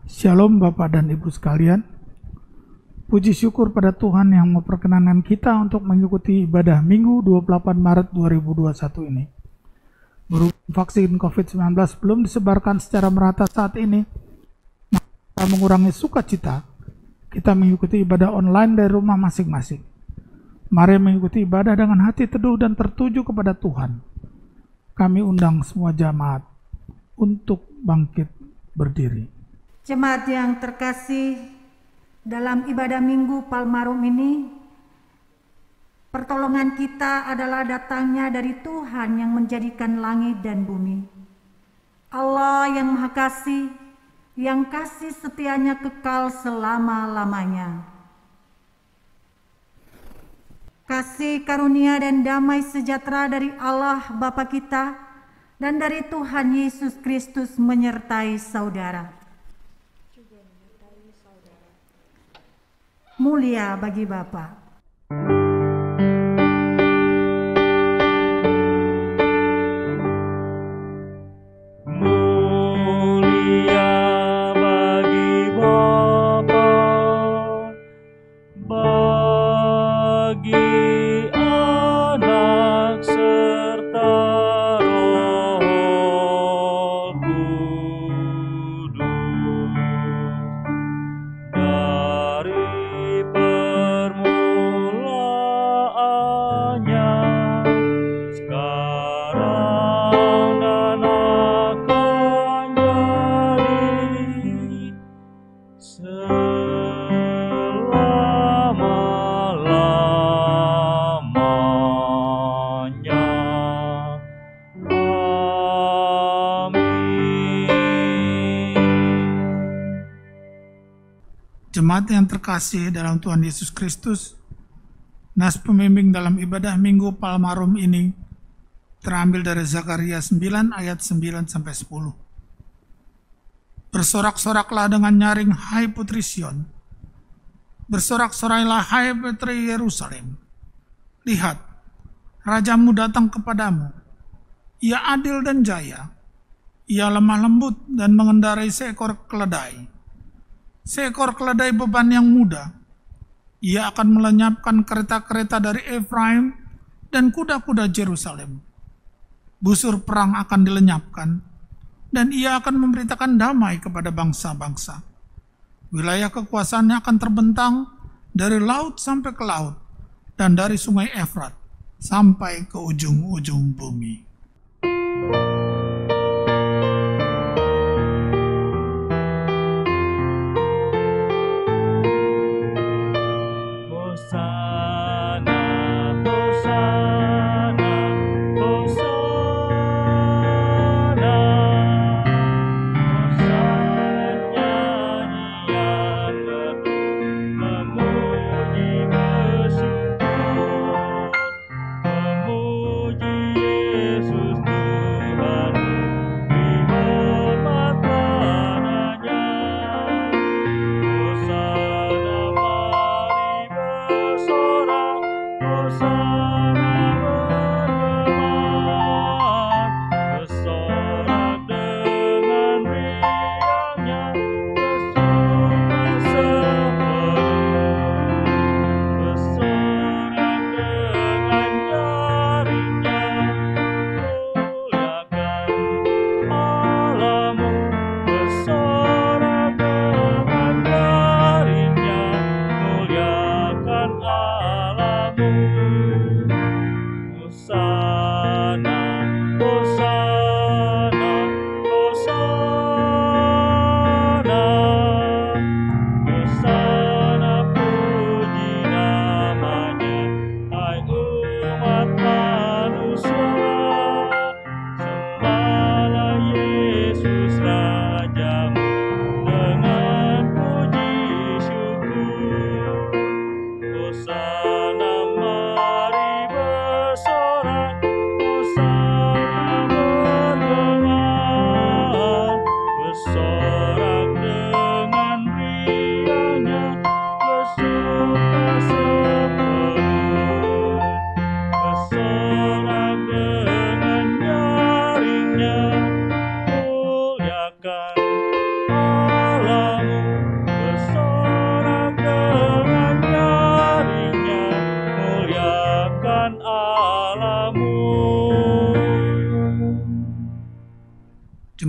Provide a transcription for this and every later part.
Shalom Bapak dan Ibu sekalian. Puji syukur pada Tuhan yang memperkenankan kita untuk mengikuti ibadah Minggu 28 Maret 2021 ini. Berhubung vaksin COVID-19 belum disebarkan secara merata saat ini, maka mengurangi sukacita, kita mengikuti ibadah online dari rumah masing-masing. Mari mengikuti ibadah dengan hati teduh dan tertuju kepada Tuhan. Kami undang semua jemaat untuk bangkit berdiri. Jemaat yang terkasih, dalam ibadah Minggu Palmarum ini, pertolongan kita adalah datangnya dari Tuhan yang menjadikan langit dan bumi. Allah yang Maha Kasih, yang kasih setianya kekal selama-lamanya. Kasih karunia dan damai sejahtera dari Allah Bapa kita dan dari Tuhan Yesus Kristus menyertai saudara. Mulia bagi Bapa. Jemaat yang terkasih dalam Tuhan Yesus Kristus, nas pembimbing dalam ibadah Minggu Palmarum ini terambil dari Zakaria 9 ayat 9-10. Bersorak-soraklah dengan nyaring, hai putri Sion. Bersorak-sorailah, hai putri Yerusalem. Lihat, rajamu datang kepadamu. Ia adil dan jaya. Ia lemah lembut dan mengendarai seekor keledai. Seekor keledai beban yang muda. Ia akan melenyapkan kereta-kereta dari Efraim dan kuda-kuda Yerusalem. Busur perang akan dilenyapkan, dan ia akan memberitakan damai kepada bangsa-bangsa. Wilayah kekuasaannya akan terbentang dari laut sampai ke laut, dan dari sungai Efrat sampai ke ujung-ujung bumi. Allah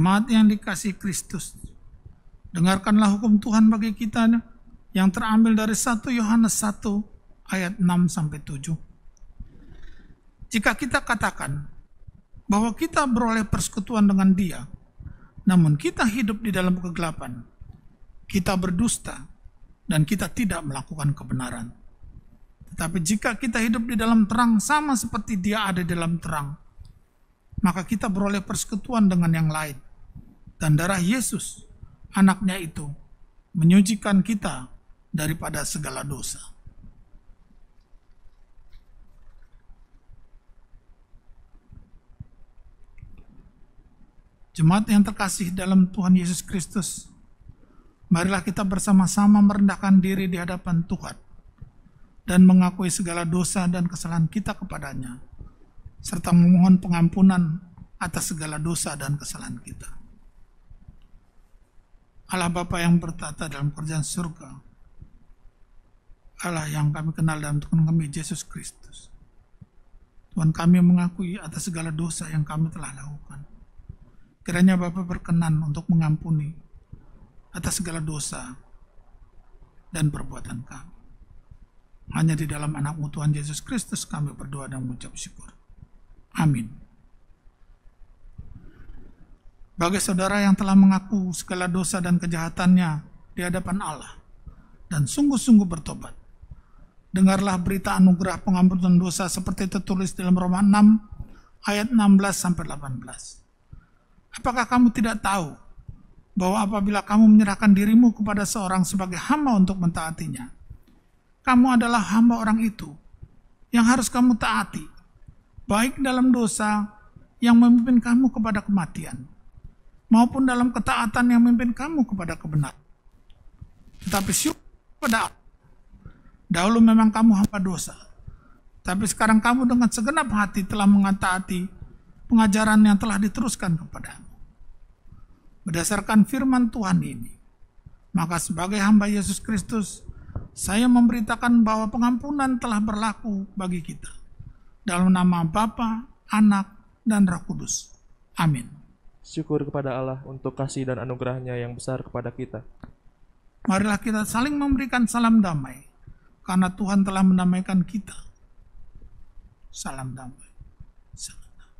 Jemaat yang dikasihi Kristus, dengarkanlah hukum Tuhan bagi kita yang terambil dari 1 Yohanes 1 ayat 6-7. Jika kita katakan bahwa kita beroleh persekutuan dengan Dia, namun kita hidup di dalam kegelapan, kita berdusta dan kita tidak melakukan kebenaran. Tetapi jika kita hidup di dalam terang sama seperti Dia ada di dalam terang, maka kita beroleh persekutuan dengan yang lain. Dan darah Yesus, anaknya itu, menyucikan kita daripada segala dosa. Jemaat yang terkasih dalam Tuhan Yesus Kristus, marilah kita bersama-sama merendahkan diri di hadapan Tuhan dan mengakui segala dosa dan kesalahan kita kepadanya, serta memohon pengampunan atas segala dosa dan kesalahan kita. Allah Bapa yang bertata dalam kerajaan surga, Allah yang kami kenal dalam Tuhan kami Yesus Kristus, Tuhan kami mengakui atas segala dosa yang kami telah lakukan. Kiranya Bapa berkenan untuk mengampuni atas segala dosa dan perbuatan kami. Hanya di dalam anak-Mu Tuhan Yesus Kristus kami berdoa dan mengucap syukur. Amin. Bagi saudara yang telah mengaku segala dosa dan kejahatannya di hadapan Allah dan sungguh-sungguh bertobat, dengarlah berita anugerah pengampunan dosa seperti tertulis dalam Roma 6 ayat 16-18. Apakah kamu tidak tahu bahwa apabila kamu menyerahkan dirimu kepada seorang sebagai hamba untuk mentaatinya, kamu adalah hamba orang itu yang harus kamu taati, baik dalam dosa yang memimpin kamu kepada kematian, maupun dalam ketaatan yang memimpin kamu kepada kebenaran. Tetapi syukur pada Allah, dahulu memang kamu hamba dosa, tapi sekarang kamu dengan segenap hati telah mentaati pengajaran yang telah diteruskan kepadamu. Berdasarkan firman Tuhan ini, maka sebagai hamba Yesus Kristus, saya memberitakan bahwa pengampunan telah berlaku bagi kita. Dalam nama Bapa, Anak, dan Roh Kudus. Amin. Syukur kepada Allah untuk kasih dan anugerahnya yang besar kepada kita. Marilah kita saling memberikan salam damai, karena Tuhan telah mendamaikan kita. Salam damai. Salam damai.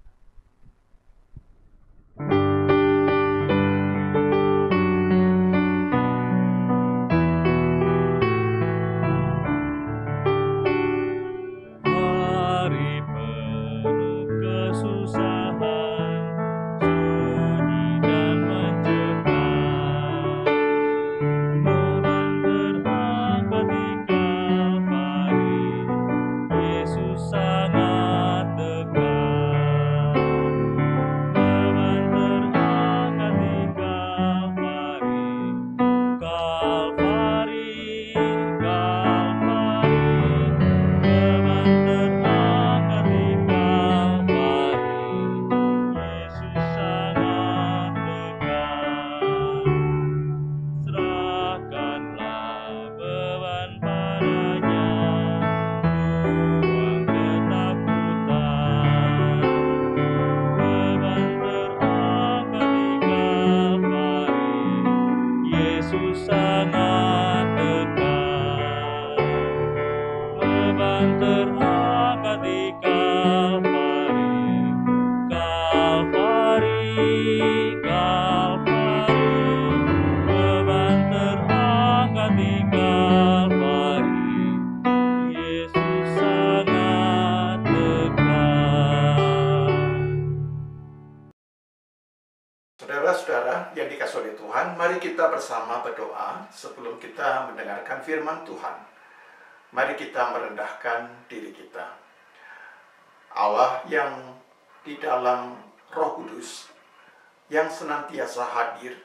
Saudara-saudara yang dikasihi oleh Tuhan, mari kita bersama berdoa sebelum kita mendengarkan firman Tuhan. Mari kita merendahkan diri kita. Allah yang di dalam Roh Kudus, yang senantiasa hadir,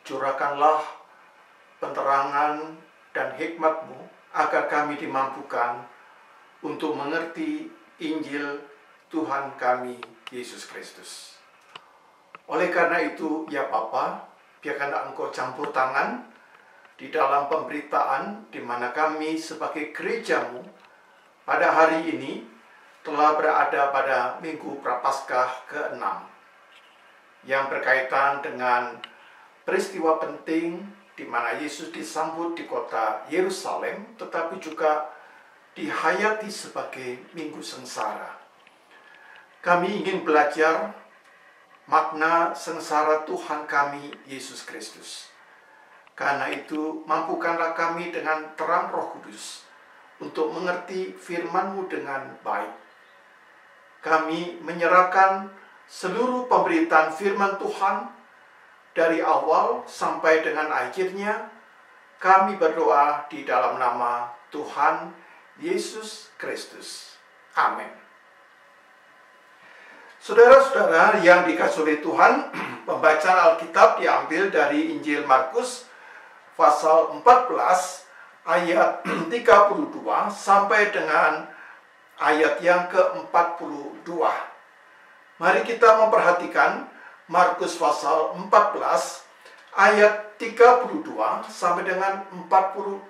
curahkanlah penerangan dan hikmat-Mu agar kami dimampukan untuk mengerti Injil Tuhan kami, Yesus Kristus. Oleh karena itu, ya Bapa, biarkanlah Engkau campur tangan di dalam pemberitaan di mana kami sebagai gereja-Mu pada hari ini telah berada pada Minggu Prapaskah ke-6. yang berkaitan dengan peristiwa penting di mana Yesus disambut di kota Yerusalem, tetapi juga dihayati sebagai Minggu Sengsara. Kami ingin belajar makna sengsara Tuhan kami, Yesus Kristus. Karena itu, mampukanlah kami dengan terang Roh Kudus untuk mengerti firman-Mu dengan baik. Kami menyerahkan seluruh pemberitaan firman Tuhan dari awal sampai dengan akhirnya. Kami berdoa di dalam nama Tuhan Yesus Kristus. Amin. Saudara-saudara yang dikasihi oleh Tuhan, pembacaan Alkitab diambil dari Injil Markus pasal 14 ayat 32 sampai dengan ayat yang ke-42. Mari kita memperhatikan Markus pasal 14 ayat 32 sampai dengan 42.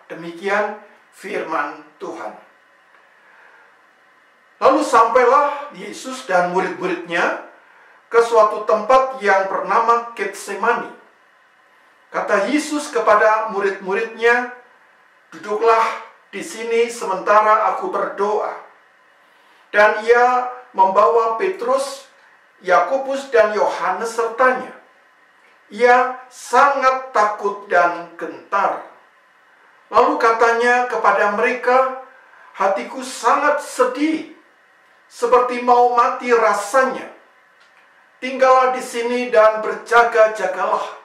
Demikian firman Tuhan. Lalu sampailah Yesus dan murid-muridnya ke suatu tempat yang bernama Getsemani. Kata Yesus kepada murid-muridnya, "Duduklah di sini sementara aku berdoa." Dan ia membawa Petrus, Yakobus dan Yohanes sertanya. Ia sangat takut dan gentar. Lalu katanya kepada mereka, "Hatiku sangat sedih, seperti mau mati rasanya. Tinggallah di sini dan berjaga-jagalah."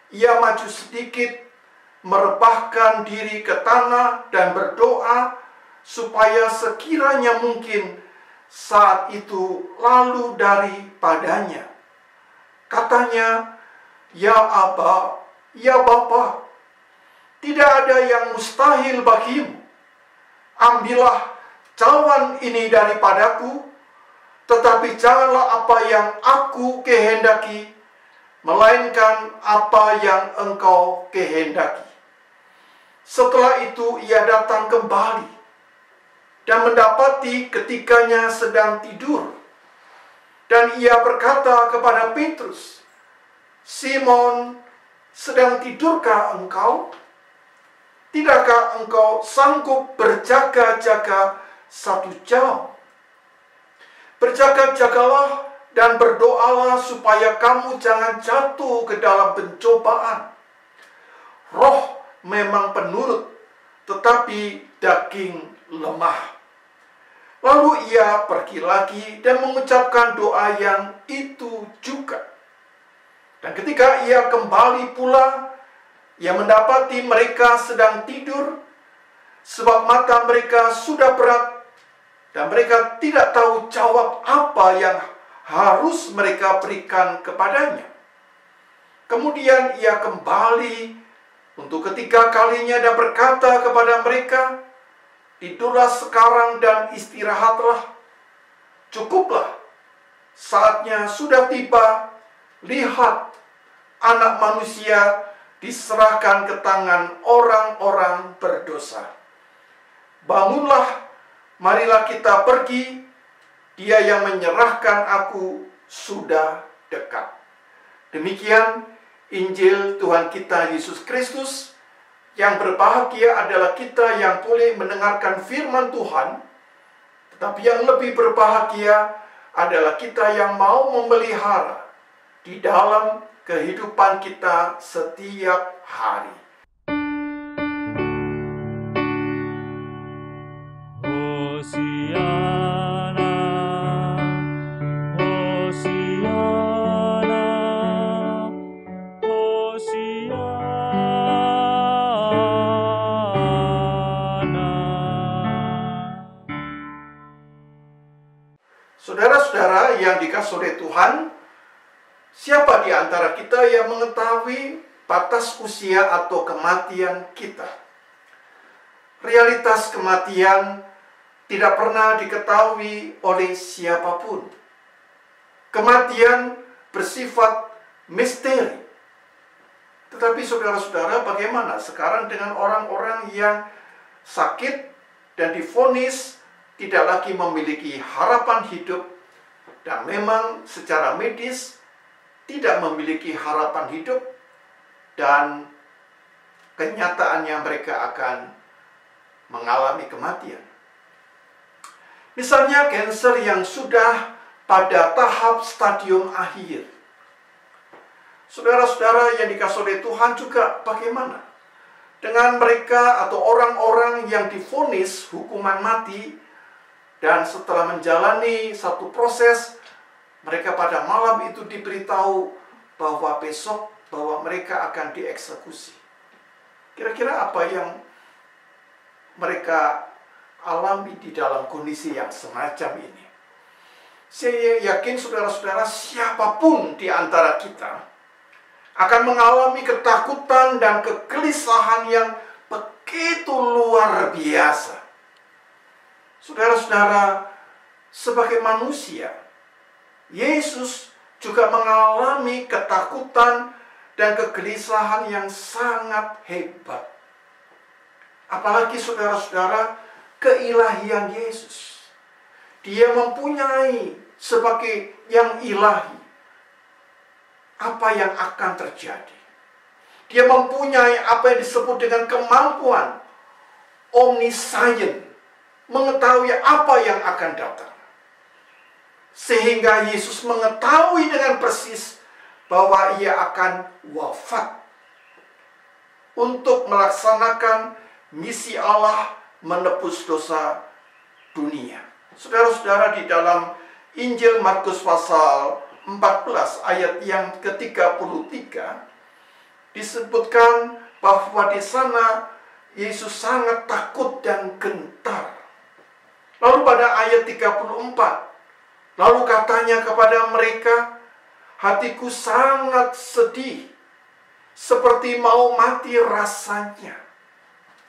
Ia maju sedikit, merebahkan diri ke tanah dan berdoa supaya sekiranya mungkin saat itu lalu daripadanya. Katanya, "Ya Aba, ya Bapa, tidak ada yang mustahil bagimu. Ambillah cawan ini daripadaku, tetapi janganlah apa yang aku kehendaki, melainkan apa yang Engkau kehendaki." Setelah itu ia datang kembali dan mendapati ketiganya sedang tidur. Dan ia berkata kepada Petrus, "Simon, sedang tidurkah engkau? Tidakkah engkau sanggup berjaga-jaga 1 jam? Berjaga-jagalah dan berdoalah supaya kamu jangan jatuh ke dalam pencobaan. Roh memang penurut, tetapi daging lemah." Lalu ia pergi lagi dan mengucapkan doa yang itu juga. Dan ketika ia kembali pula, ia mendapati mereka sedang tidur, sebab mata mereka sudah berat, dan mereka tidak tahu jawab apa yang harus mereka berikan kepadanya. Kemudian ia kembali untuk ketiga kalinya dan berkata kepada mereka, "Tidurlah sekarang dan istirahatlah. Cukuplah, saatnya sudah tiba. Lihat, Anak Manusia diserahkan ke tangan orang-orang berdosa. Bangunlah, marilah kita pergi. Dia yang menyerahkan aku sudah dekat." Demikian Injil Tuhan kita Yesus Kristus. Yang berbahagia adalah kita yang boleh mendengarkan firman Tuhan, tetapi yang lebih berbahagia adalah kita yang mau memelihara di dalam kehidupan kita setiap hari. Hosiana, Hosiana, Hosiana. Saudara-saudara yang dikasihi oleh Tuhan, siapa di antara kita yang mengetahui batas usia atau kematian kita? Realitas kematian tidak pernah diketahui oleh siapapun. Kematian bersifat misteri. Tetapi saudara-saudara, bagaimana sekarang dengan orang-orang yang sakit dan divonis tidak lagi memiliki harapan hidup, dan memang secara medis tidak memiliki harapan hidup dan kenyataannya mereka akan mengalami kematian. Misalnya kanker yang sudah pada tahap stadium akhir. Saudara-saudara yang dikasihi oleh Tuhan, juga bagaimana dengan mereka atau orang-orang yang divonis hukuman mati dan setelah menjalani satu proses, mereka pada malam itu diberitahu bahwa besok bahwa mereka akan dieksekusi. Kira-kira apa yang mereka alami di dalam kondisi yang semacam ini? Saya yakin saudara-saudara, siapapun di antara kita akan mengalami ketakutan dan kegelisahan yang begitu luar biasa. Saudara-saudara, sebagai manusia, Yesus juga mengalami ketakutan dan kegelisahan yang sangat hebat. Apalagi saudara-saudara, keilahian Yesus. Dia mempunyai sebagai yang ilahi apa yang akan terjadi. Dia mempunyai apa yang disebut dengan kemampuan omniscient, mengetahui apa yang akan datang. Sehingga Yesus mengetahui dengan persis bahwa ia akan wafat untuk melaksanakan misi Allah menebus dosa dunia. Saudara-saudara, di dalam Injil Markus pasal 14 ayat yang ke-33 disebutkan bahwa di sana Yesus sangat takut dan gentar. Lalu pada ayat 34, lalu katanya kepada mereka, hatiku sangat sedih, seperti mau mati rasanya.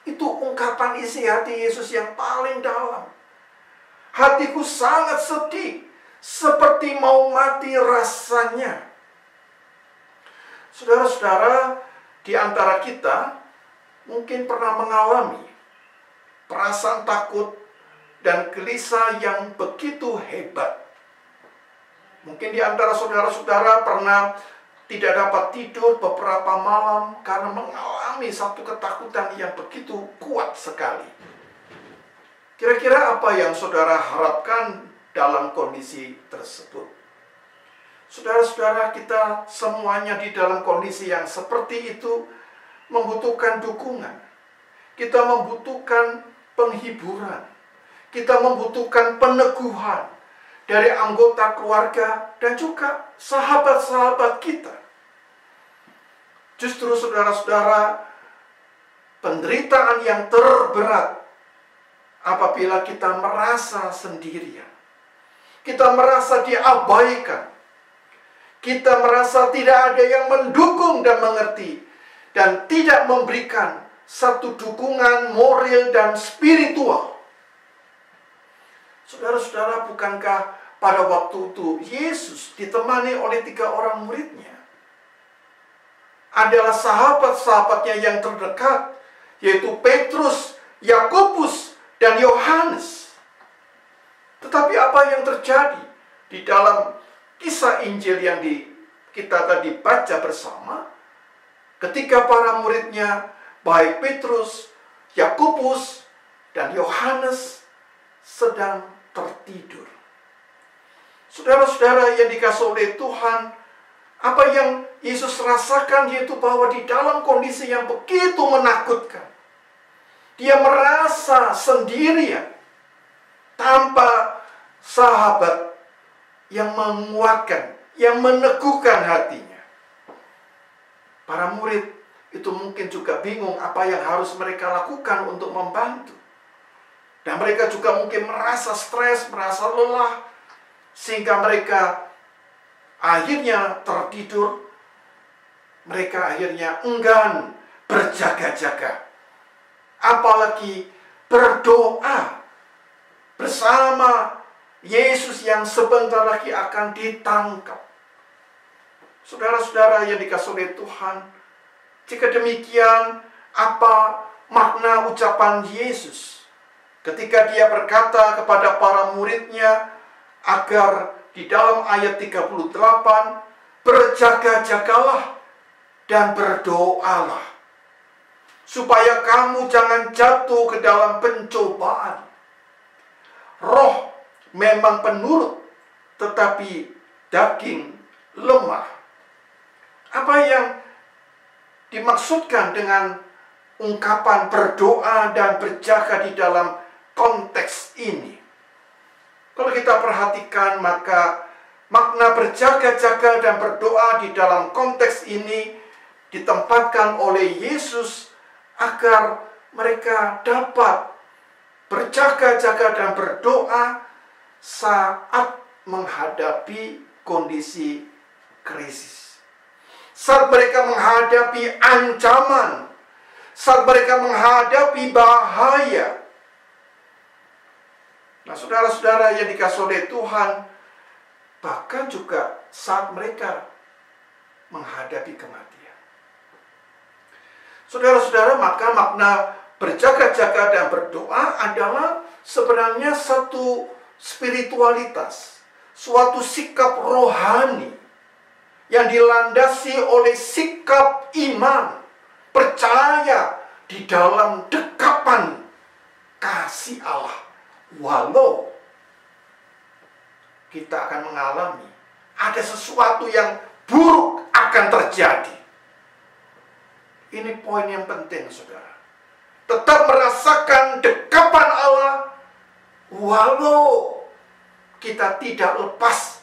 Itu ungkapan isi hati Yesus yang paling dalam. Hatiku sangat sedih, seperti mau mati rasanya. Saudara-saudara, di antara kita mungkin pernah mengalami perasaan takut dan gelisah yang begitu hebat. Mungkin di antara saudara-saudara pernah tidak dapat tidur beberapa malam karena mengalami satu ketakutan yang begitu kuat sekali. Kira-kira apa yang saudara harapkan dalam kondisi tersebut? Saudara-saudara, kita semuanya di dalam kondisi yang seperti itu membutuhkan dukungan. Kita membutuhkan penghiburan. Kita membutuhkan peneguhan dari anggota keluarga dan juga sahabat-sahabat kita. Justru saudara-saudara, penderitaan yang terberat apabila kita merasa sendirian. Kita merasa diabaikan. Kita merasa tidak ada yang mendukung dan mengerti. Dan tidak memberikan satu dukungan moral dan spiritual. Saudara-saudara, bukankah pada waktu itu Yesus ditemani oleh 3 orang muridnya adalah sahabat-sahabatnya yang terdekat, yaitu Petrus, Yakobus, dan Yohanes. Tetapi apa yang terjadi di dalam kisah Injil yang kita tadi baca bersama, ketika para muridnya, baik Petrus, Yakobus, dan Yohanes sedang tertidur. Saudara-saudara yang dikasihi oleh Tuhan, apa yang Yesus rasakan yaitu bahwa di dalam kondisi yang begitu menakutkan, dia merasa sendirian tanpa sahabat yang menguatkan, yang meneguhkan hatinya. Para murid itu mungkin juga bingung apa yang harus mereka lakukan untuk membantu. Dan mereka juga mungkin merasa stres, merasa lelah, sehingga mereka akhirnya tertidur. Mereka akhirnya enggan berjaga-jaga, apalagi berdoa bersama Yesus yang sebentar lagi akan ditangkap. Saudara-saudara yang dikasihi oleh Tuhan, jika demikian, apa makna ucapan Yesus ketika dia berkata kepada para muridnya agar di dalam ayat 38 berjaga-jagalah dan berdoalah, supaya kamu jangan jatuh ke dalam pencobaan. Roh memang penurut, tetapi daging lemah. Apa yang dimaksudkan dengan ungkapan berdoa dan berjaga di dalam konteks ini? Kalau kita perhatikan, maka makna berjaga-jaga dan berdoa di dalam konteks ini ditempatkan oleh Yesus agar mereka dapat berjaga-jaga dan berdoa saat menghadapi kondisi krisis. Saat mereka menghadapi ancaman, saat mereka menghadapi bahaya. Nah, saudara-saudara yang dikasihi oleh Tuhan, bahkan juga saat mereka menghadapi kematian. Saudara-saudara, maka makna berjaga-jaga dan berdoa adalah sebenarnya satu spiritualitas, suatu sikap rohani yang dilandasi oleh sikap iman, percaya di dalam dekapan kasih Allah. Walau kita akan mengalami ada sesuatu yang buruk akan terjadi. Ini poin yang penting, saudara. Tetap merasakan dekapan Allah, walau kita tidak lepas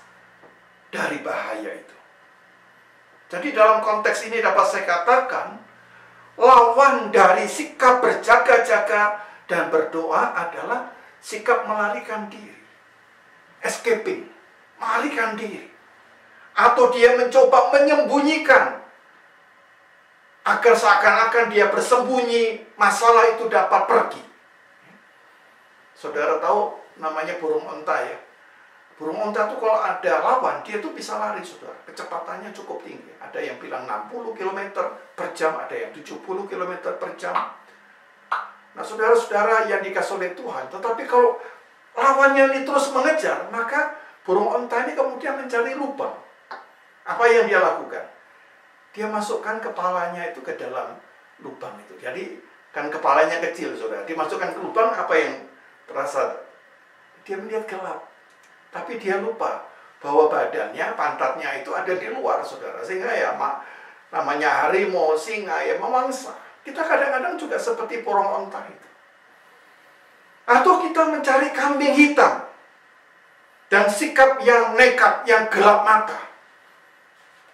dari bahaya itu. Jadi dalam konteks ini dapat saya katakan, lawan dari sikap berjaga-jaga dan berdoa adalah sikap melarikan diri. Escaping, melarikan diri. Atau dia mencoba menyembunyikan, agar seakan-akan dia bersembunyi, masalah itu dapat pergi. Saudara tahu namanya burung onta ya. Burung onta itu kalau ada lawan, dia tuh bisa lari, saudara. Kecepatannya cukup tinggi. Ada yang bilang 60 km per jam, ada yang 70 km per jam. Nah, saudara-saudara yang dikasihi oleh Tuhan, tetapi kalau lawannya ini terus mengejar, maka burung onta ini kemudian mencari lubang. Apa yang dia lakukan? Dia masukkan kepalanya itu ke dalam lubang itu. Jadi kan kepalanya kecil, saudara. Dimasukkan ke lubang, apa yang terasa? Dia melihat gelap. Tapi dia lupa bahwa badannya, pantatnya itu ada di luar, saudara. Sehingga ya namanya harimau, singa ya memangsa. Kita kadang-kadang juga seperti burung onta itu. Atau kita mencari kambing hitam dan sikap yang nekat, yang gelap mata.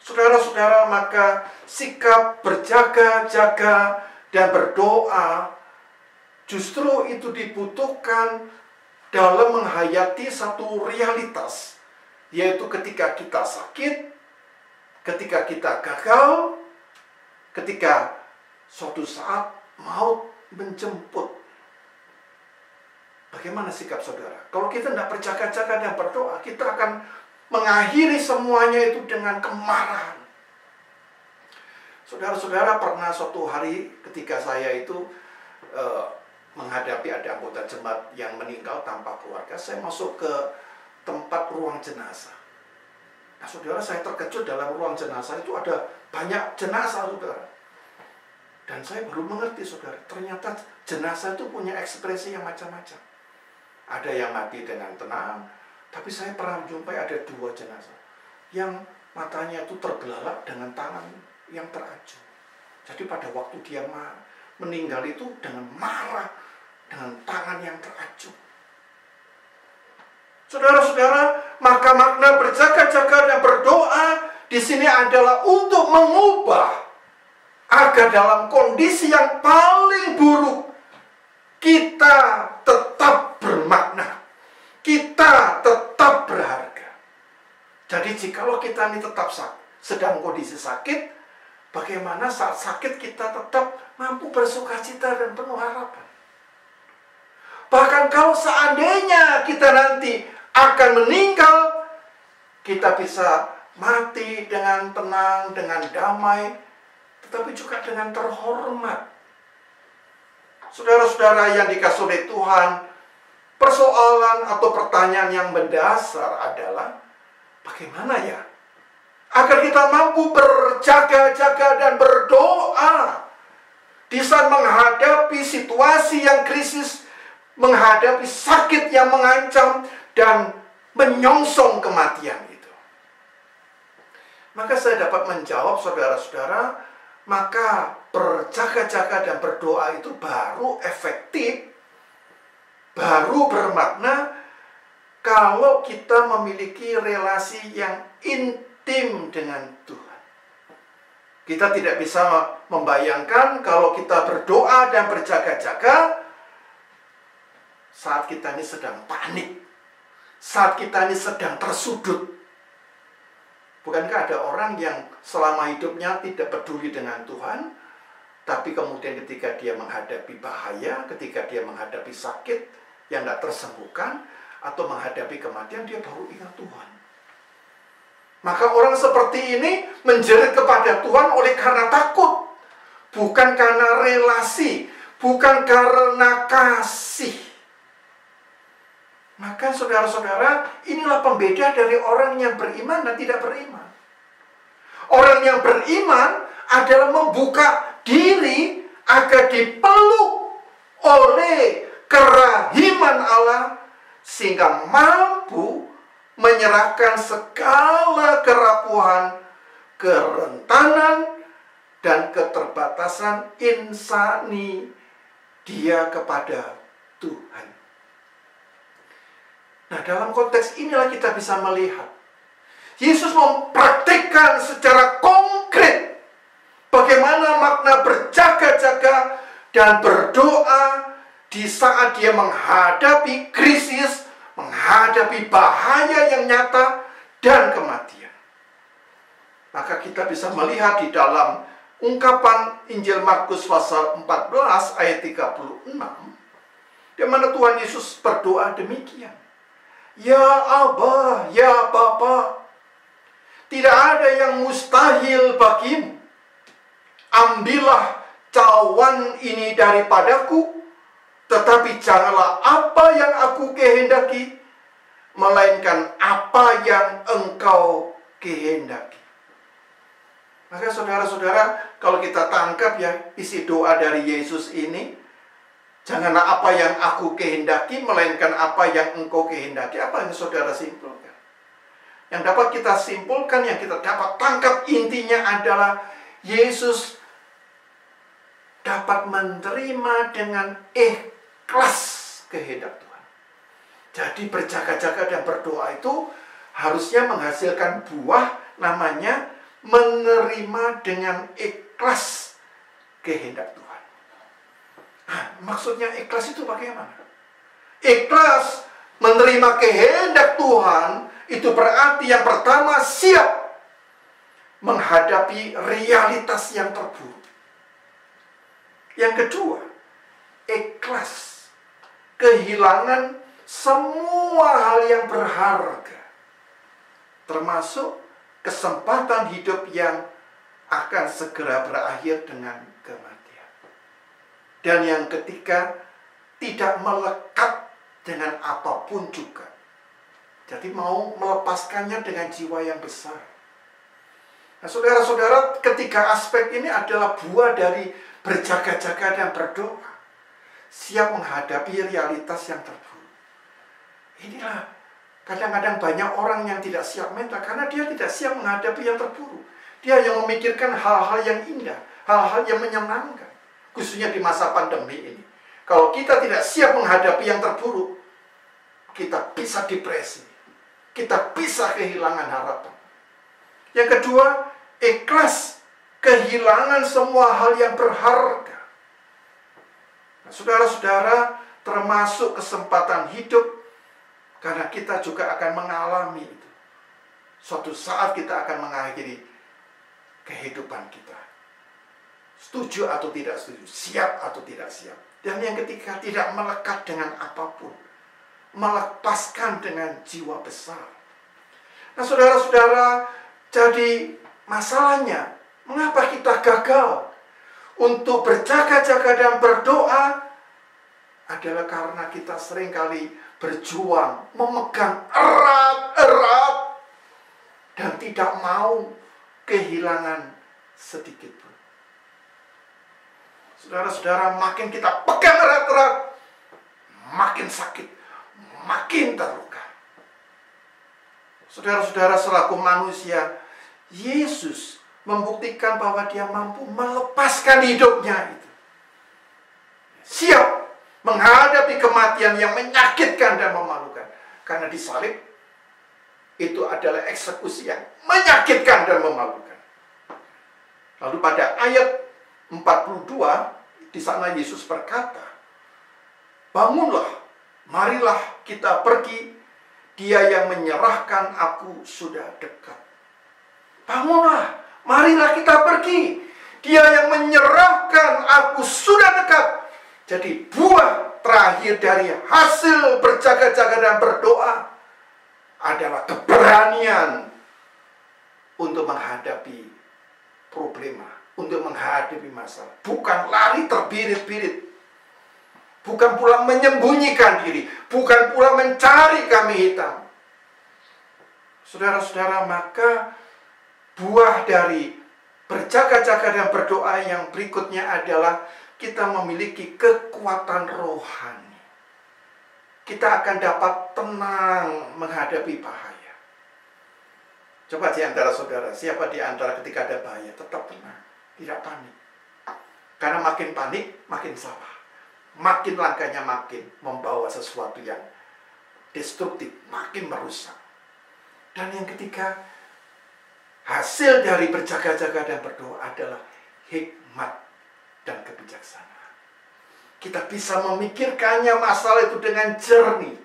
Saudara-saudara, maka sikap berjaga-jaga dan berdoa justru itu dibutuhkan dalam menghayati satu realitas, yaitu ketika kita sakit, ketika kita gagal, ketika suatu saat maut menjemput. Bagaimana sikap saudara? Kalau kita tidak berjaga-jaga dan berdoa, kita akan mengakhiri semuanya itu dengan kemarahan. Saudara-saudara, pernah suatu hari ketika saya itu menghadapi ada anggota jemaat yang meninggal tanpa keluarga, saya masuk ke tempat ruang jenazah. Nah, saudara, saya terkejut dalam ruang jenazah itu ada banyak jenazah, saudara. Dan saya baru mengerti, saudara, ternyata jenazah itu punya ekspresi yang macam-macam. Ada yang mati dengan tenang, tapi saya pernah menjumpai ada 2 jenazah yang matanya itu terbelalak dengan tangan yang teracung. Jadi pada waktu dia meninggal itu dengan marah, dengan tangan yang teracung. Saudara-saudara, maka makna berjaga-jaga dan berdoa di sini adalah untuk mengubah agar dalam kondisi yang paling buruk kita tetap bermakna, kita tetap berharga. Jadi jikalau kita ini tetap sedang kondisi sakit, bagaimana saat sakit kita tetap mampu bersukacita dan penuh harapan. Bahkan kalau seandainya kita nanti akan meninggal, kita bisa mati dengan tenang, dengan damai, tetapi juga dengan terhormat. Saudara-saudara yang dikasihi oleh Tuhan, persoalan atau pertanyaan yang mendasar adalah, bagaimana ya agar kita mampu berjaga-jaga dan berdoa di saat menghadapi situasi yang krisis, menghadapi sakit yang mengancam, dan menyongsong kematian itu. Maka saya dapat menjawab, saudara-saudara, maka berjaga-jaga dan berdoa itu baru efektif, baru bermakna kalau kita memiliki relasi yang intim dengan Tuhan. Kita tidak bisa membayangkan kalau kita berdoa dan berjaga-jaga saat kita ini sedang panik, saat kita ini sedang tersudut. Bukankah ada orang yang selama hidupnya tidak peduli dengan Tuhan, tapi kemudian ketika dia menghadapi bahaya, ketika dia menghadapi sakit yang tidak tersembuhkan, atau menghadapi kematian, dia baru ingat Tuhan. Maka orang seperti ini menjerit kepada Tuhan oleh karena takut. Bukan karena relasi, bukan karena kasih. Maka saudara-saudara, inilah pembeda dari orang yang beriman dan tidak beriman. Orang yang beriman adalah membuka diri agar dipeluk oleh kerahiman Allah, sehingga mampu menyerahkan segala kerapuhan, kerentanan, dan keterbatasan insani dia kepada Tuhan. Nah, dalam konteks inilah kita bisa melihat Yesus mempraktikkan secara konkret bagaimana makna berjaga-jaga dan berdoa di saat dia menghadapi krisis, menghadapi bahaya yang nyata dan kematian. Maka kita bisa melihat di dalam ungkapan Injil Markus pasal 14 ayat 36, di mana Tuhan Yesus berdoa demikian. Ya Aba, ya Bapa, tidak ada yang mustahil bagimu. Ambillah cawan ini daripadaku, tetapi janganlah apa yang aku kehendaki, melainkan apa yang engkau kehendaki. Maka saudara-saudara, kalau kita tangkap ya isi doa dari Yesus ini, janganlah apa yang aku kehendaki, melainkan apa yang engkau kehendaki. Apa yang saudara simpulkan? Yang dapat kita simpulkan, yang kita dapat tangkap intinya adalah Yesus dapat menerima dengan ikhlas kehendak Tuhan. Jadi berjaga-jaga dan berdoa itu harusnya menghasilkan buah namanya menerima dengan ikhlas kehendak Tuhan. Nah, maksudnya ikhlas itu bagaimana? Ikhlas menerima kehendak Tuhan itu berarti yang pertama siap menghadapi realitas yang terburuk. Yang kedua, ikhlas kehilangan semua hal yang berharga, termasuk kesempatan hidup yang akan segera berakhir dengan kematian. Dan yang ketiga, tidak melekat dengan apapun juga. Jadi mau melepaskannya dengan jiwa yang besar. Nah, saudara-saudara, ketiga aspek ini adalah buah dari berjaga-jaga dan berdoa, siap menghadapi realitas yang terburuk. Inilah kadang-kadang banyak orang yang tidak siap mental karena dia tidak siap menghadapi yang terburuk. Dia yang memikirkan hal-hal yang indah, hal-hal yang menyenangkan, khususnya di masa pandemi ini. Kalau kita tidak siap menghadapi yang terburuk, kita bisa depresi, kita bisa kehilangan harapan. Yang kedua, ikhlas kehilangan semua hal yang berharga. Nah, saudara-saudara, termasuk kesempatan hidup, karena kita juga akan mengalami itu. Suatu saat kita akan mengakhiri kehidupan kita. Setuju atau tidak setuju, siap atau tidak siap. Dan yang ketiga, tidak melekat dengan apapun, melepaskan dengan jiwa besar. Nah, saudara-saudara, jadi masalahnya, mengapa kita gagal untuk berjaga-jaga dan berdoa? Adalah karena kita seringkali berjuang, memegang erat-erat, dan tidak mau kehilangan sedikit pun. Saudara-saudara, makin kita pegang erat-erat, makin sakit, makin terluka. Saudara-saudara, selaku manusia, Yesus membuktikan bahwa dia mampu melepaskan hidupnya itu. Siap menghadapi kematian yang menyakitkan dan memalukan. Karena disalib, itu adalah eksekusi yang menyakitkan dan memalukan. Lalu pada ayat 42, di sana Yesus berkata, bangunlah, marilah kita pergi, dia yang menyerahkan aku sudah dekat. Bangunlah, marilah kita pergi, dia yang menyerahkan aku sudah dekat. Jadi buah terakhir dari hasil berjaga-jaga dan berdoa adalah keberanian untuk menghadapi problema, untuk menghadapi masalah. Bukan lari terbirit-birit, bukan pula menyembunyikan diri, bukan pula mencari kambing hitam. Saudara-saudara, maka buah dari berjaga-jaga dan berdoa yang berikutnya adalah kita memiliki kekuatan rohani. Kita akan dapat tenang menghadapi bahaya. Coba di antara saudara, siapa di antara ketika ada bahaya tetap tenang, tidak panik? Karena makin panik, makin salah. Makin langkahnya makin membawa sesuatu yang destruktif, makin merusak. Dan yang ketiga, hasil dari berjaga-jaga dan berdoa adalah hikmat dan kebijaksanaan. Kita bisa memikirkannya masalah itu dengan jernih.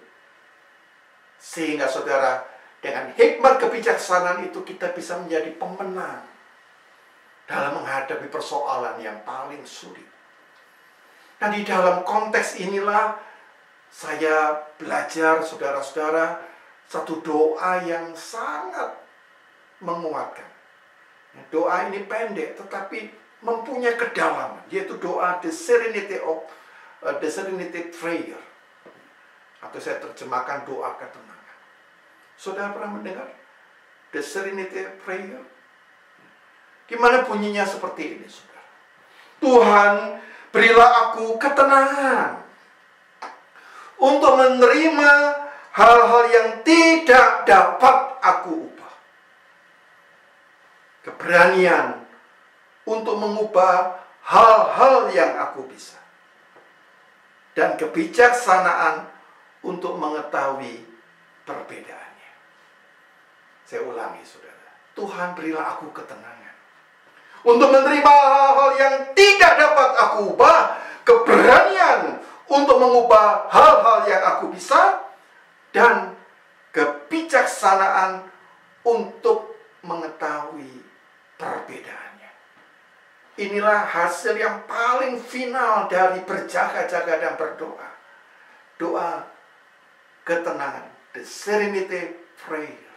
Sehingga saudara, dengan hikmat kebijaksanaan itu kita bisa menjadi pemenang dalam menghadapi persoalan yang paling sulit. Nah, di dalam konteks inilah saya belajar, saudara-saudara, satu doa yang sangat menguatkan. Doa ini pendek tetapi mempunyai kedalaman, yaitu doa the serenity prayer, atau saya terjemahkan doa ketenangan. Saudara pernah mendengar the serenity prayer? Gimana bunyinya? Seperti ini, saudara. Tuhan, berilah aku ketenangan untuk menerima hal-hal yang tidak dapat aku ubah, keberanian untuk mengubah hal-hal yang aku bisa, dan kebijaksanaan untuk mengetahui perbedaannya. Saya ulangi, saudara. Tuhan, berilah aku ketenangan untuk menerima hal-hal yang tidak dapat aku ubah, keberanian untuk mengubah hal-hal yang aku bisa, dan kebijaksanaan untuk mengetahui perbedaannya. Inilah hasil yang paling final dari berjaga-jaga dan berdoa. Doa ketenangan, the serenity prayer.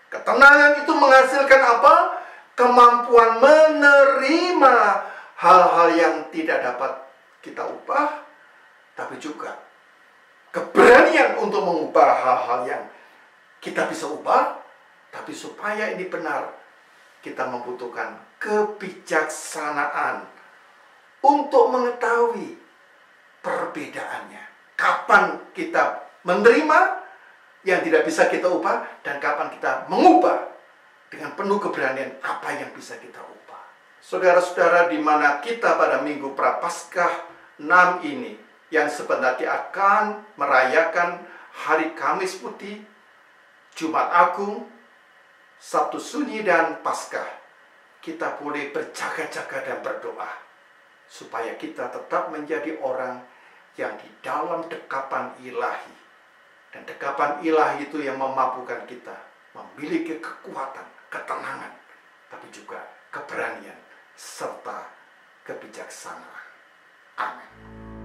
Ketenangan itu menghasilkan apa? Kemampuan menerima hal-hal yang tidak dapat kita ubah, tapi juga keberanian untuk mengubah hal-hal yang kita bisa ubah. Tapi supaya ini benar, kita membutuhkan kebijaksanaan untuk mengetahui perbedaannya. Kapan kita menerima yang tidak bisa kita ubah, dan kapan kita mengubah dengan penuh keberanian apa yang bisa kita ubah. Saudara-saudara, di mana kita pada Minggu Prapaskah 6 ini, yang sebentar akan merayakan Hari Kamis Putih, Jumat Agung, Sabtu Sunyi, dan Paskah, kita boleh berjaga-jaga dan berdoa supaya kita tetap menjadi orang yang di dalam dekapan ilahi. Dan dekapan ilahi itu yang memampukan kita memiliki kekuatan, ketenangan, tapi juga keberanian serta kebijaksanaan. Amin.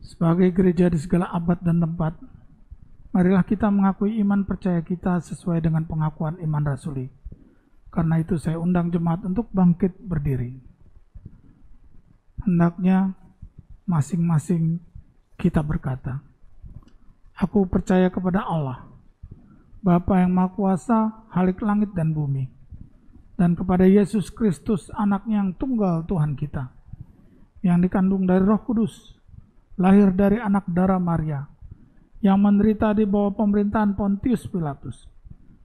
Sebagai gereja di segala abad dan tempat, marilah kita mengakui iman percaya kita sesuai dengan pengakuan iman rasuli. Karena itu saya undang jemaat untuk bangkit berdiri. Hendaknya masing-masing kita berkata, aku percaya kepada Allah, Bapa yang Maha Kuasa, Khalik langit dan bumi, dan kepada Yesus Kristus, anaknya yang tunggal Tuhan kita, yang dikandung dari Roh Kudus, lahir dari anak darah Maria, yang menderita di bawah pemerintahan Pontius Pilatus,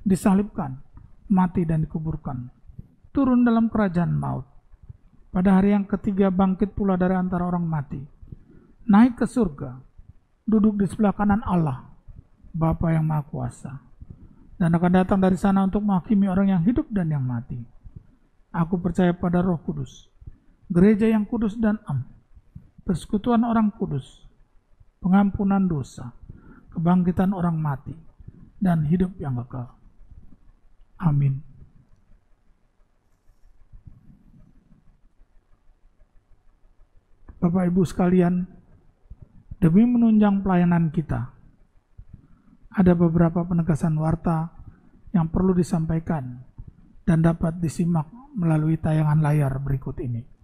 disalibkan, mati dan dikuburkan, turun dalam kerajaan maut, pada hari yang ketiga bangkit pula dari antara orang mati, naik ke surga, duduk di sebelah kanan Allah, Bapa yang Maha Kuasa, dan akan datang dari sana untuk menghakimi orang yang hidup dan yang mati. Aku percaya pada Roh Kudus, gereja yang kudus dan am, persekutuan orang kudus, pengampunan dosa, kebangkitan orang mati, dan hidup yang kekal. Amin. Bapak Ibu sekalian, demi menunjang pelayanan kita, ada beberapa penegasan warta yang perlu disampaikan dan dapat disimak melalui tayangan layar berikut ini.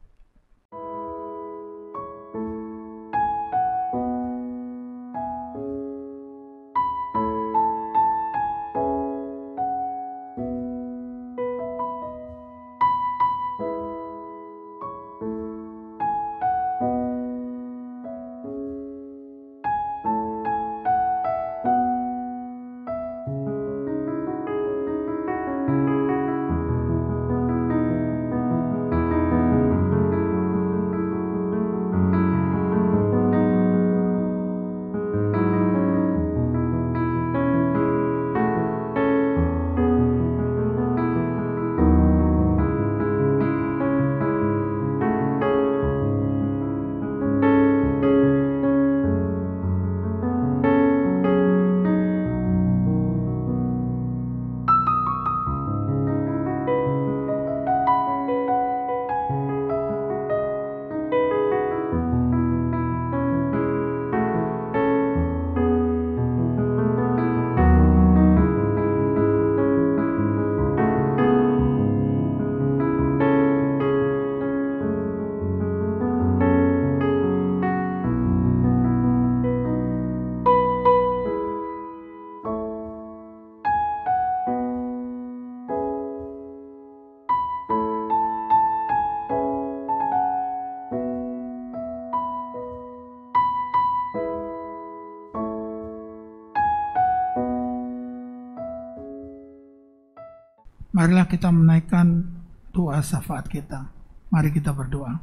Marilah kita menaikkan doa syafaat kita. Mari kita berdoa.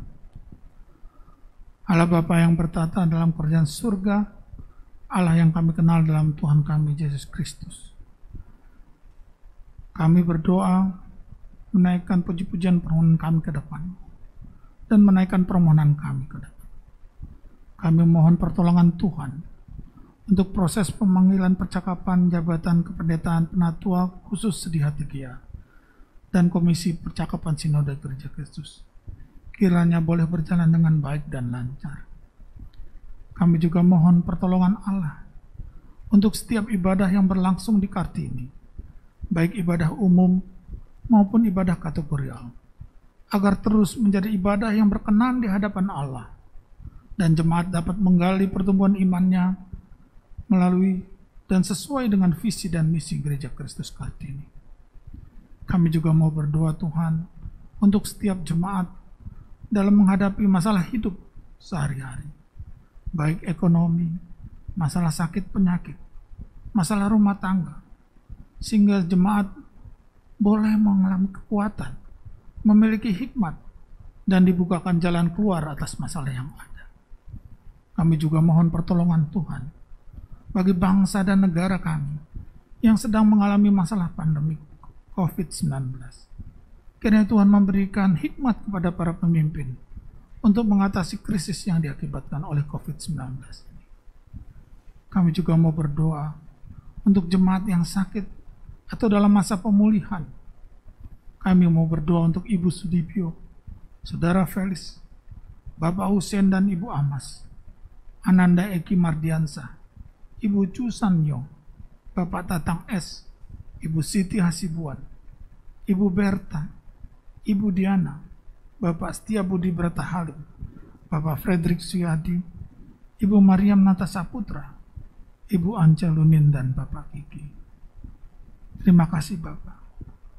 Allah Bapa yang bertata dalam kerajaan surga, Allah yang kami kenal dalam Tuhan kami Yesus Kristus. Kami berdoa menaikkan puji-pujian permohonan kami ke depan dan menaikkan permohonan kami ke depan. Kami mohon pertolongan Tuhan untuk proses pemanggilan percakapan jabatan kependetaan penatua khusus Sedih Hati Gia dan Komisi Percakapan Sinode Gereja Kristus kiranya boleh berjalan dengan baik dan lancar. Kami juga mohon pertolongan Allah untuk setiap ibadah yang berlangsung di Kartini, baik ibadah umum maupun ibadah kategorial, agar terus menjadi ibadah yang berkenan di hadapan Allah dan jemaat dapat menggali pertumbuhan imannya melalui dan sesuai dengan visi dan misi Gereja Kristus Kartini. Kami juga mau berdoa Tuhan untuk setiap jemaat dalam menghadapi masalah hidup sehari-hari, baik ekonomi, masalah sakit penyakit, masalah rumah tangga, sehingga jemaat boleh mengalami kekuatan, memiliki hikmat, dan dibukakan jalan keluar atas masalah yang ada. Kami juga mohon pertolongan Tuhan bagi bangsa dan negara kami yang sedang mengalami masalah pandemi COVID-19. Kiranya Tuhan memberikan hikmat kepada para pemimpin untuk mengatasi krisis yang diakibatkan oleh COVID-19. Kami juga mau berdoa untuk jemaat yang sakit atau dalam masa pemulihan. Kami mau berdoa untuk Ibu Sudibyo, Saudara Felis, Bapak Hussein dan Ibu Amas, Ananda Eki Mardiansa, Ibu Chu Sanyo, Bapak Tatang S, Ibu Siti Hasibuan, Ibu Berta, Ibu Diana, Bapak Setia Budi Brata Halim, Bapak Frederick Suyadi, Ibu Mariam Natasa Putra, Ibu Anca Lunin, dan Bapak Kiki. Terima kasih Bapak,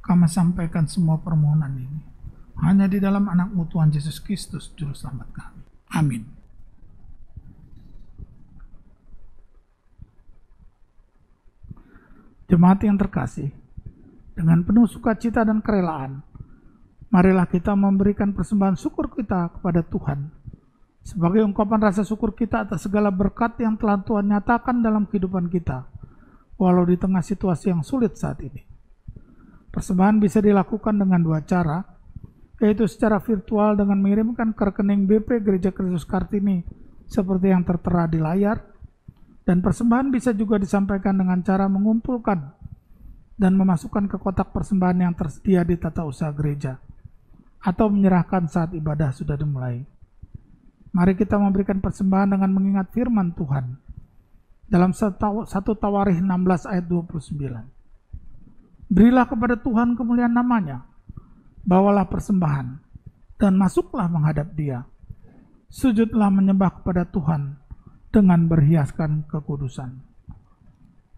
kami sampaikan semua permohonan ini hanya di dalam anak-Mu Tuhan Yesus Kristus, Juru Selamat kami. Amin. Jemaat yang terkasih, dengan penuh sukacita dan kerelaan, marilah kita memberikan persembahan syukur kita kepada Tuhan sebagai ungkapan rasa syukur kita atas segala berkat yang telah Tuhan nyatakan dalam kehidupan kita, walau di tengah situasi yang sulit saat ini. Persembahan bisa dilakukan dengan dua cara, yaitu secara virtual dengan mengirimkan ke rekening BP Gereja Kristus Kartini seperti yang tertera di layar, dan persembahan bisa juga disampaikan dengan cara mengumpulkan dan memasukkan ke kotak persembahan yang tersedia di tata usaha gereja, atau menyerahkan saat ibadah sudah dimulai. Mari kita memberikan persembahan dengan mengingat firman Tuhan dalam 1 Tawarikh 16 ayat 29. Berilah kepada Tuhan kemuliaan namanya, bawalah persembahan, dan masuklah menghadap Dia. Sujudlah menyembah kepada Tuhan dengan berhiaskan kekudusan.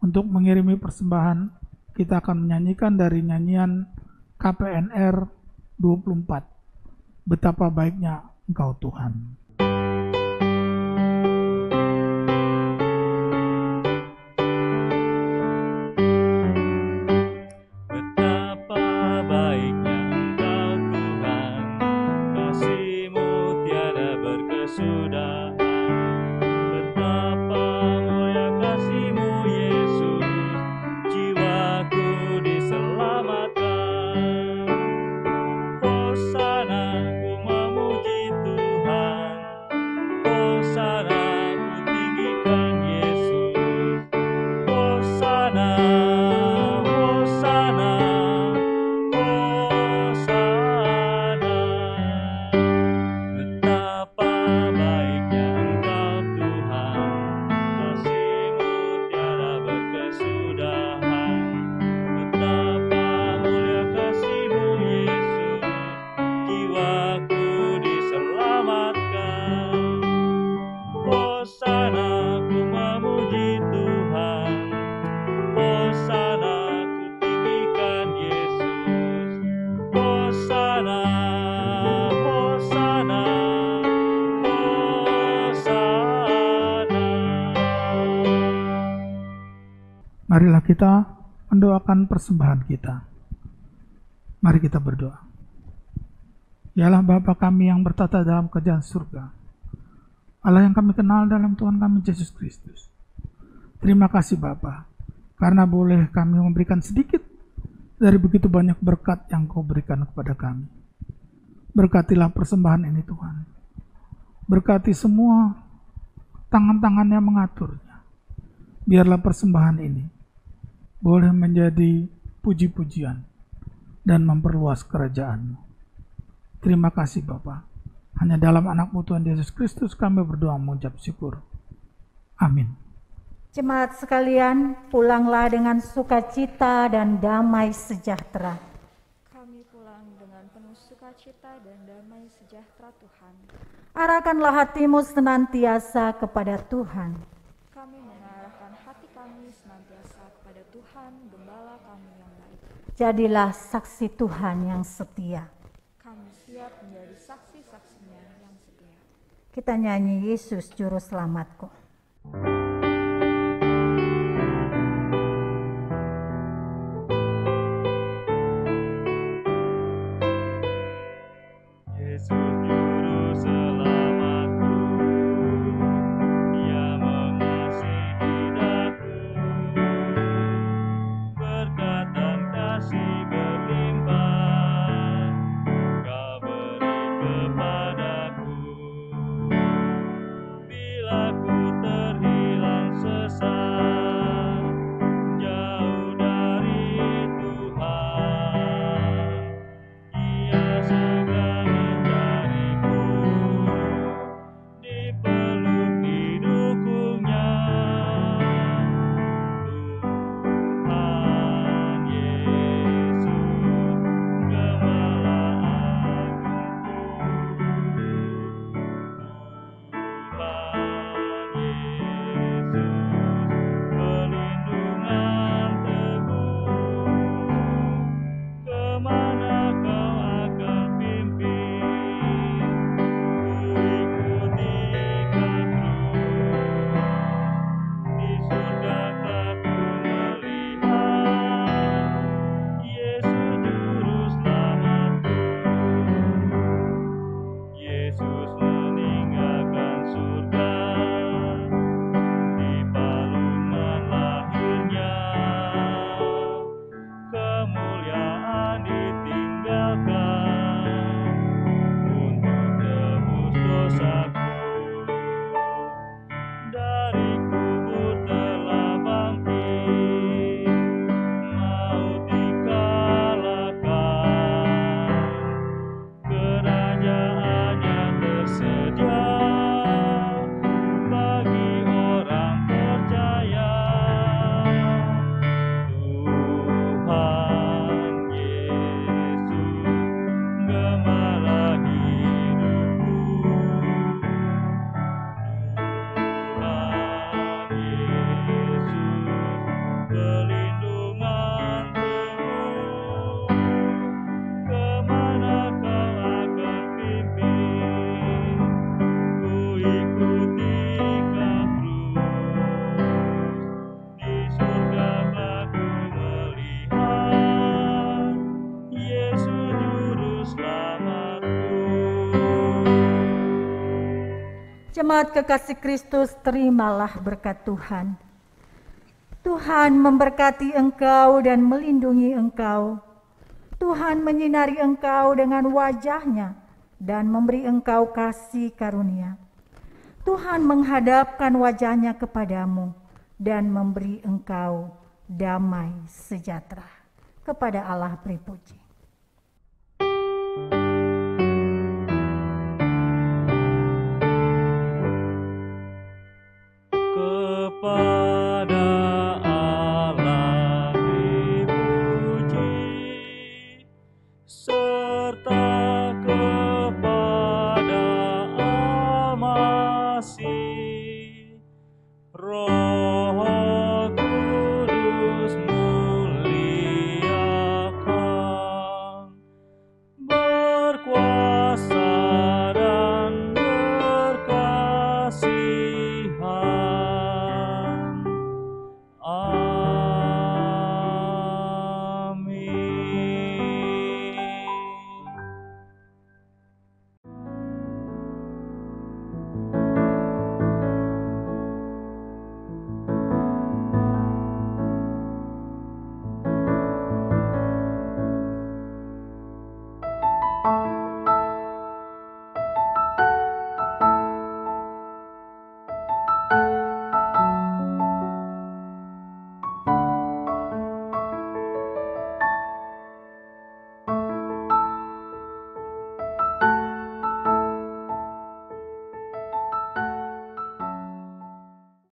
Untuk mengirimi persembahan, kita akan menyanyikan dari nyanyian KPNR 24, Betapa Baiknya Engkau Tuhan. Marilah kita mendoakan persembahan kita. Mari kita berdoa. Ya Allah Bapa kami yang bertata dalam kerajaan surga, Allah yang kami kenal dalam Tuhan kami Yesus Kristus. Terima kasih Bapa, karena boleh kami memberikan sedikit dari begitu banyak berkat yang Kau berikan kepada kami. Berkatilah persembahan ini Tuhan. Berkati semua tangan-tangan yang mengaturnya. Biarlah persembahan ini boleh menjadi puji-pujian dan memperluas kerajaan-Mu. Terima kasih Bapa. Hanya dalam anak-Mu Tuhan Yesus Kristus kami berdoa mengucap syukur. Amin. Jemaat sekalian, pulanglah dengan sukacita dan damai sejahtera. Kami pulang dengan penuh sukacita dan damai sejahtera Tuhan. Arahkanlah hatimu senantiasa kepada Tuhan. Kami mengarahkan hati kami senantiasa kepada Tuhan, Gembala kami yang baik. Jadilah saksi Tuhan yang setia. Kami siap menjadi saksi-saksinya yang setia. Kita nyanyi Yesus Juru Selamatku. Bila ku terhilang Jemaat kekasih Kristus, terimalah berkat Tuhan. Tuhan memberkati engkau dan melindungi engkau. Tuhan menyinari engkau dengan wajah-Nya dan memberi engkau kasih karunia. Tuhan menghadapkan wajah-Nya kepadamu dan memberi engkau damai sejahtera. Kepada Allah beri puji. Kepada